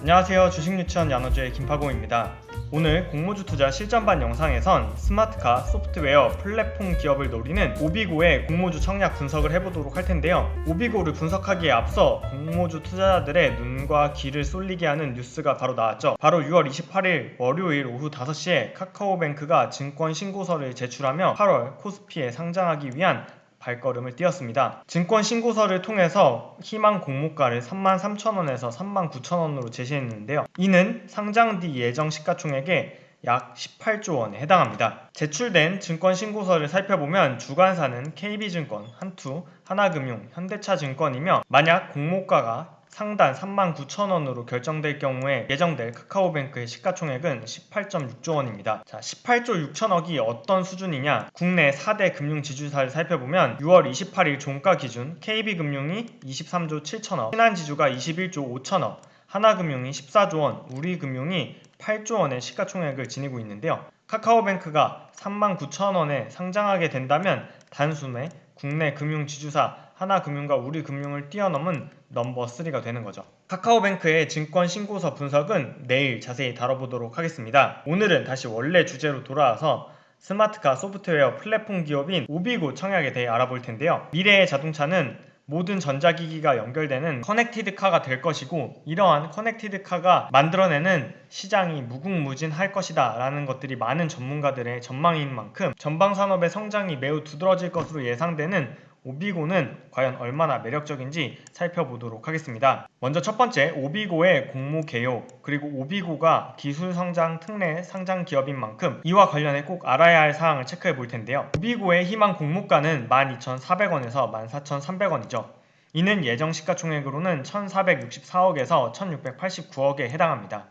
안녕하세요. 주식유치원 야노주의 김파공입니다. 오늘 공모주 투자 실전반 영상에선 스마트카, 소프트웨어, 플랫폼 기업을 노리는 오비고의 공모주 청약 분석을 해보도록 할 텐데요. 오비고를 분석하기에 앞서 공모주 투자자들의 눈과 귀를 쏠리게 하는 뉴스가 바로 나왔죠. 바로 6월 28일 월요일 오후 5시에 카카오뱅크가 증권 신고서를 제출하며 8월 코스피에 상장하기 위한 발걸음을 띄었습니다. 증권 신고서를 통해서 희망 공모가를 33,000원에서 39,000원으로 제시했는데요. 이는 상장 뒤 예정 시가총액의 약 18조 원에 해당합니다. 제출된 증권 신고서를 살펴보면 주관사는 KB증권, 한투, 하나금융, 현대차증권이며 만약 공모가가 상단 39,000원으로 결정될 경우에 예정될 카카오뱅크의 시가총액은 18.6조 원입니다. 자, 18조 6천억이 어떤 수준이냐? 국내 4대 금융지주사를 살펴보면 6월 28일 종가 기준 KB금융이 23조 7천억, 신한지주가 21조 5천억, 하나금융이 14조 원, 우리금융이 8조 원의 시가총액을 지니고 있는데요. 카카오뱅크가 39,000원에 상장하게 된다면 단숨에 국내 금융지주사 하나금융과 우리금융을 뛰어넘은 넘버 3가 되는 거죠. 카카오뱅크의 증권 신고서 분석은 내일 자세히 다뤄보도록 하겠습니다. 오늘은 다시 원래 주제로 돌아와서 스마트카 소프트웨어 플랫폼 기업인 오비고 청약에 대해 알아볼 텐데요. 미래의 자동차는 모든 전자기기가 연결되는 커넥티드카가 될 것이고, 이러한 커넥티드카가 만들어내는 시장이 무궁무진할 것이다 라는 것들이 많은 전문가들의 전망인 만큼 전방산업의 성장이 매우 두드러질 것으로 예상되는 오비고는 과연 얼마나 매력적인지 살펴보도록 하겠습니다. 먼저 첫 번째, 오비고의 공모 개요, 그리고 오비고가 기술성장 특례 상장 기업인 만큼 이와 관련해 꼭 알아야 할 사항을 체크해 볼 텐데요. 오비고의 희망 공모가는 12,400원에서 14,300원이죠. 이는 예정 시가총액으로는 1,464억에서 1,689억에 해당합니다.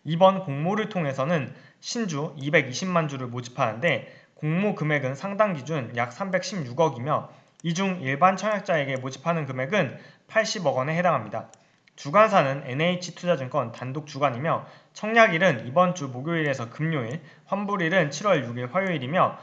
이번 공모를 통해서는 신주 220만 주를 모집하는데 공모 금액은 상당 기준 약 316억이며 이 중 일반 청약자에게 모집하는 금액은 80억 원에 해당합니다. 주관사는 NH투자증권 단독 주관이며 청약일은 이번 주 목요일에서 금요일, 환불일은 7월 6일 화요일이며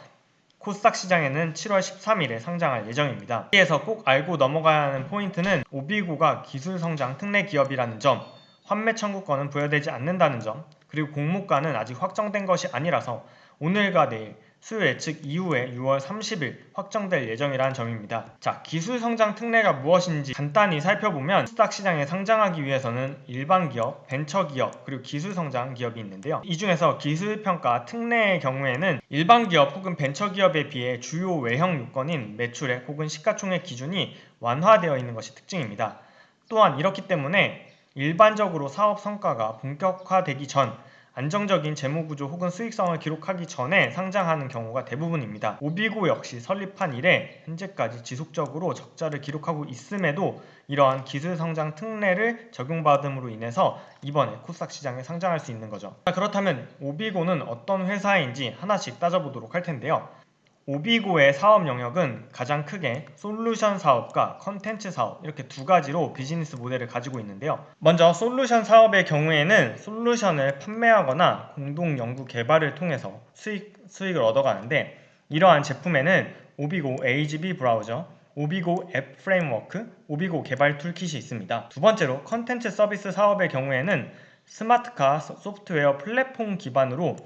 코스닥 시장에는 7월 13일에 상장할 예정입니다. 여기에서 꼭 알고 넘어가야 하는 포인트는 오비고가 기술성장 특례 기업이라는 점, 환매 청구권은 부여되지 않는다는 점, 그리고 공모가는 아직 확정된 것이 아니라서 오늘과 내일, 수요 예측 이후에 6월 30일 확정될 예정이라는 점입니다. 자, 기술성장 특례가 무엇인지 간단히 살펴보면 코스닥 시장에 상장하기 위해서는 일반 기업, 벤처 기업, 그리고 기술성장 기업이 있는데요. 이 중에서 기술평가 특례의 경우에는 일반 기업 혹은 벤처 기업에 비해 주요 외형 요건인 매출액 혹은 시가총액 기준이 완화되어 있는 것이 특징입니다. 또한 이렇기 때문에 일반적으로 사업 성과가 본격화되기 전 안정적인 재무구조 혹은 수익성을 기록하기 전에 상장하는 경우가 대부분입니다. 오비고 역시 설립한 이래 현재까지 지속적으로 적자를 기록하고 있음에도 이러한 기술성장 특례를 적용받음으로 인해서 이번에 코스닥 시장에 상장할 수 있는 거죠. 그렇다면 오비고는 어떤 회사인지 하나씩 따져보도록 할 텐데요. 오비고의 사업 영역은 가장 크게 솔루션 사업과 컨텐츠 사업, 이렇게 두 가지로 비즈니스 모델을 가지고 있는데요. 먼저 솔루션 사업의 경우에는 솔루션을 판매하거나 공동 연구 개발을 통해서 수익을 얻어가는데, 이러한 제품에는 오비고 AGB 브라우저, 오비고 앱 프레임워크, 오비고 개발 툴킷이 있습니다. 두 번째로 컨텐츠 서비스 사업의 경우에는 스마트카 소프트웨어 플랫폼 기반으로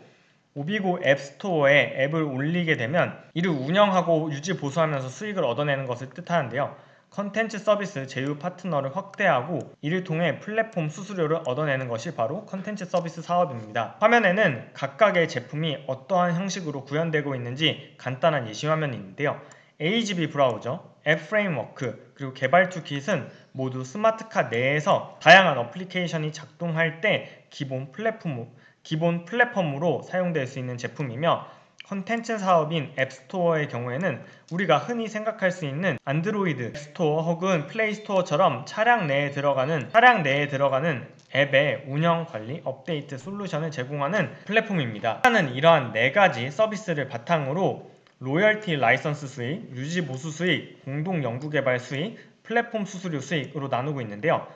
오비고 앱스토어에 앱을 올리게 되면 이를 운영하고 유지 보수하면서 수익을 얻어내는 것을 뜻하는데요. 컨텐츠 서비스 제휴 파트너를 확대하고 이를 통해 플랫폼 수수료를 얻어내는 것이 바로 컨텐츠 서비스 사업입니다. 화면에는 각각의 제품이 어떠한 형식으로 구현되고 있는지 간단한 예시 화면이 있는데요. AGB 브라우저, 앱 프레임워크, 그리고 개발 툴킷은 모두 스마트카 내에서 다양한 어플리케이션이 작동할 때 기본 플랫폼으로 사용될 수 있는 제품이며, 컨텐츠 사업인 앱스토어의 경우에는 우리가 흔히 생각할 수 있는 안드로이드 앱스토어 혹은 플레이스토어처럼 차량 내에 들어가는 앱의 운영, 관리, 업데이트 솔루션을 제공하는 플랫폼입니다. 하나는 이러한 네 가지 서비스를 바탕으로 로열티 라이선스 수익, 유지 보수 수익, 공동 연구 개발 수익, 플랫폼 수수료 수익으로 나누고 있는데요.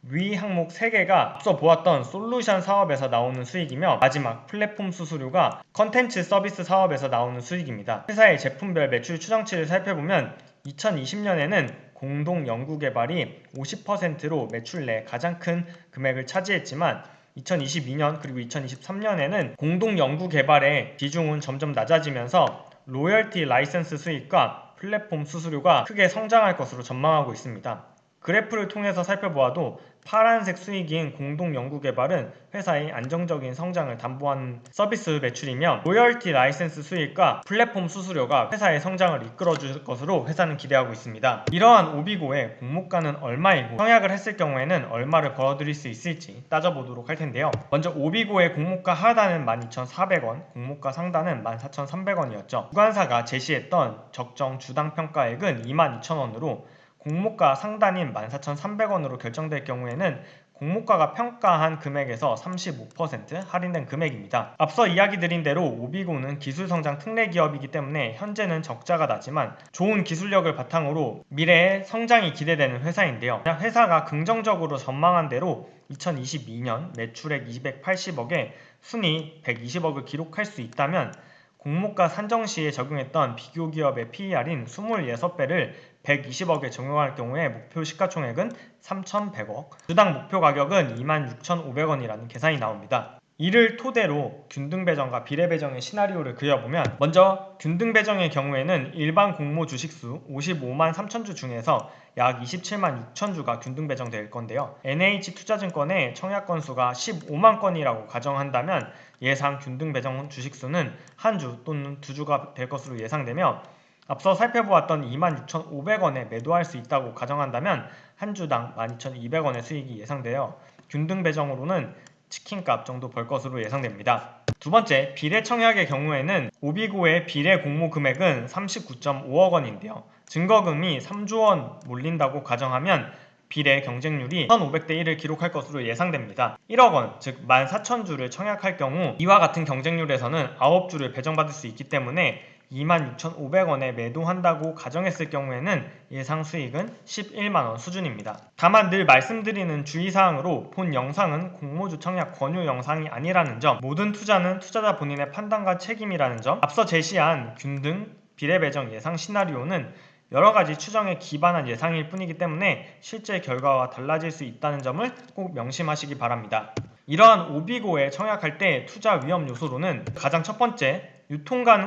위 항목 3개가 앞서 보았던 솔루션 사업에서 나오는 수익이며, 마지막 플랫폼 수수료가 컨텐츠 서비스 사업에서 나오는 수익입니다. 회사의 제품별 매출 추정치를 살펴보면 2020년에는 공동 연구 개발이 50%로 매출 내 가장 큰 금액을 차지했지만 2022년 그리고 2023년에는 공동 연구 개발의 비중은 점점 낮아지면서 로열티 라이센스 수익과 플랫폼 수수료가 크게 성장할 것으로 전망하고 있습니다. 그래프를 통해서 살펴보아도 파란색 수익인 공동 연구 개발은 회사의 안정적인 성장을 담보하는 서비스 매출이며 로열티 라이센스 수익과 플랫폼 수수료가 회사의 성장을 이끌어줄 것으로 회사는 기대하고 있습니다. 이러한 오비고의 공모가는 얼마이고 청약을 했을 경우에는 얼마를 벌어들일 수 있을지 따져보도록 할 텐데요. 먼저 오비고의 공모가 하단은 12,400원, 공모가 상단은 14,300원이었죠. 주관사가 제시했던 적정 주당 평가액은 22,000원으로 공모가 상단인 14,300원으로 결정될 경우에는 공모가가 평가한 금액에서 35% 할인된 금액입니다. 앞서 이야기 드린 대로 오비고는 기술성장 특례 기업이기 때문에 현재는 적자가 나지만 좋은 기술력을 바탕으로 미래의 성장이 기대되는 회사인데요. 회사가 긍정적으로 전망한 대로 2022년 매출액 280억에 순이익 120억을 기록할 수 있다면 공모가 산정 시에 적용했던 비교 기업의 PER인 26배를 120억에 적용할 경우에 목표 시가총액은 3,100억, 주당 목표 가격은 26,500원이라는 계산이 나옵니다. 이를 토대로 균등 배정과 비례 배정의 시나리오를 그려보면 먼저 균등 배정의 경우에는 일반 공모 주식수 55만 3천주 중에서 약 27만 6천주가 균등 배정될 건데요. NH투자증권의 청약 건수가 15만 건이라고 가정한다면 예상 균등 배정 주식수는 한 주 또는 두 주가 될 것으로 예상되며 앞서 살펴보았던 26,500원에 매도할 수 있다고 가정한다면 한 주당 12,200원의 수익이 예상되어 균등 배정으로는 치킨값 정도 벌 것으로 예상됩니다. 두 번째, 비례 청약의 경우에는 오비고의 비례 공모 금액은 39.5억 원인데요. 증거금이 3조 원 몰린다고 가정하면 비례 경쟁률이 1,500대 1을 기록할 것으로 예상됩니다. 1억 원, 즉 14,000주를 청약할 경우 이와 같은 경쟁률에서는 9주를 배정받을 수 있기 때문에 26,500원에 매도한다고 가정했을 경우에는 예상 수익은 11만원 수준입니다. 다만 늘 말씀드리는 주의사항으로 본 영상은 공모주 청약 권유 영상이 아니라는 점, 모든 투자는 투자자 본인의 판단과 책임이라는 점, 앞서 제시한 균등, 비례 배정 예상 시나리오는 여러가지 추정에 기반한 예상일 뿐이기 때문에 실제 결과와 달라질 수 있다는 점을 꼭 명심하시기 바랍니다. 이러한 오비고에 청약할 때 투자 위험 요소로는 가장 첫 번째,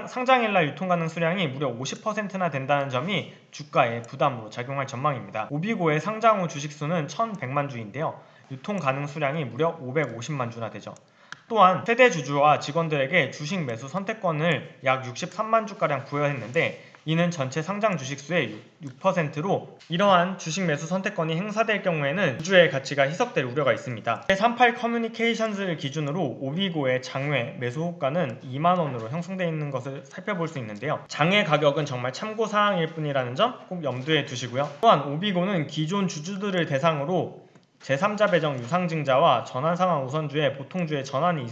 상장일날 유통가능 수량이 무려 50%나 된다는 점이 주가에 부담으로 작용할 전망입니다. 오비고의 상장 후 주식수는 1,100만 주인데요. 유통가능 수량이 무려 550만 주나 되죠. 또한 최대 주주와 직원들에게 주식 매수 선택권을 약 63만 주가량 부여했는데 이는 전체 상장 주식수의 6%로 이러한 주식 매수 선택권이 행사될 경우에는 주주의 가치가 희석될 우려가 있습니다. 38 커뮤니케이션즈를 기준으로 오비고의 장외 매수 호가는 2만원으로 형성되어 있는 것을 살펴볼 수 있는데요. 장외 가격은 정말 참고사항일 뿐이라는 점 꼭 염두에 두시고요. 또한 오비고는 기존 주주들을 대상으로 제3자 배정 유상증자와 전환상환 우선주에 보통주에 전환이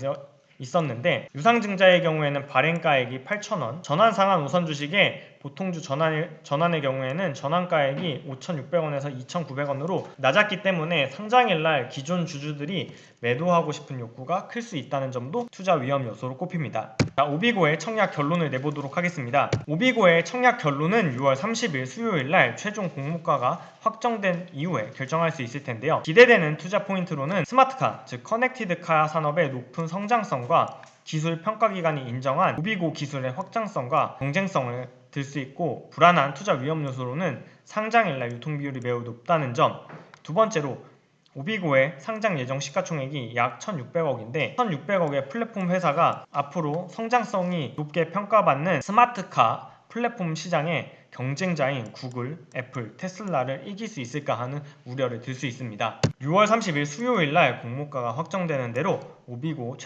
있었는데 유상증자의 경우에는 발행가액이 8,000원, 전환상환 우선주식의 보통주 전환의 경우에는 전환가액이 5,600원에서 2,900원으로 낮았기 때문에 상장일날 기존 주주들이 매도하고 싶은 욕구가 클 수 있다는 점도 투자 위험 요소로 꼽힙니다. 자, 오비고의 청약 결론을 내보도록 하겠습니다. 오비고의 청약 결론은 6월 30일 수요일날 최종 공모가가 확정된 이후에 결정할 수 있을 텐데요. 기대되는 투자 포인트로는 스마트카, 즉 커넥티드카 산업의 높은 성장성과 기술 평가기관이 인정한 오비고 기술의 확장성과 경쟁성을 들 수 있고 불안한 투자 위험 요소로는 상장일날 유통비율이 매우 높다는 점, 두 번째로 오비고의 상장 예정 시가총액이 약 1,600억인데 1,600억의 플랫폼 회사가 앞으로 성장성이 높게 평가받는 스마트카 플랫폼 시장에 경쟁자인 구글, 애플, 테슬라를 이길 수 있을까 하는 우려를 들 수 있습니다. 6월 30일 수요일날 공모가가 확정되는 대로 오비고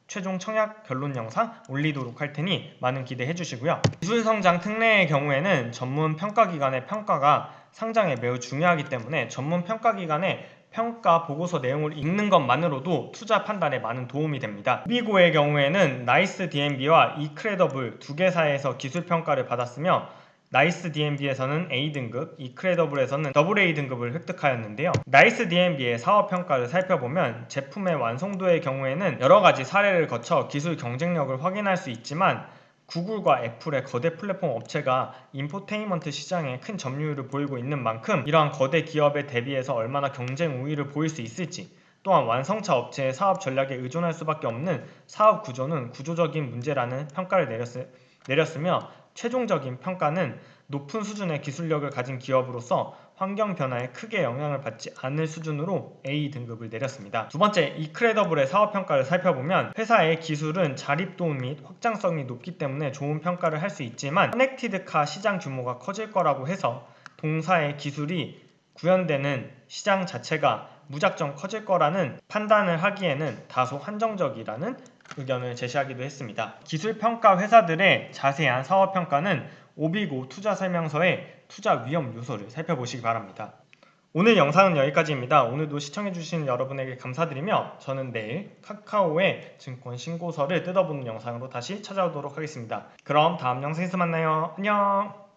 최종 청약 결론 영상 올리도록 할 테니 많은 기대해 주시고요. 기술성장 특례의 경우에는 전문 평가기관의 평가가 상장에 매우 중요하기 때문에 전문 평가기관의 평가 보고서 내용을 읽는 것만으로도 투자 판단에 많은 도움이 됩니다. 오비고의 경우에는 나이스 DMB와 이크레더블 두 개사에서 기술 평가를 받았으며 나이스 DMB에서는 A등급, 이크레더블에서는 AA 등급을 획득하였는데요. 나이스 DMB의 사업평가를 살펴보면 제품의 완성도의 경우에는 여러가지 사례를 거쳐 기술 경쟁력을 확인할 수 있지만 구글과 애플의 거대 플랫폼 업체가 인포테인먼트 시장에 큰 점유율을 보이고 있는 만큼 이러한 거대 기업에 대비해서 얼마나 경쟁 우위를 보일 수 있을지, 또한 완성차 업체의 사업 전략에 의존할 수밖에 없는 사업 구조는 구조적인 문제라는 평가를 내렸으며, 최종적인 평가는 높은 수준의 기술력을 가진 기업으로서 환경 변화에 크게 영향을 받지 않을 수준으로 A 등급을 내렸습니다. 두 번째, 이크레더블의 사업 평가를 살펴보면 회사의 기술은 자립도 및 확장성이 높기 때문에 좋은 평가를 할 수 있지만 커넥티드카 시장 규모가 커질 거라고 해서 동사의 기술이 구현되는 시장 자체가 무작정 커질 거라는 판단을 하기에는 다소 한정적이라는 의견을 제시하기도 했습니다. 기술평가 회사들의 자세한 사업평가는 오비고 투자 설명서의 투자 위험 요소를 살펴보시기 바랍니다. 오늘 영상은 여기까지입니다. 오늘도 시청해주신 여러분에게 감사드리며 저는 내일 카카오의 증권 신고서를 뜯어보는 영상으로 다시 찾아오도록 하겠습니다. 그럼 다음 영상에서 만나요. 안녕.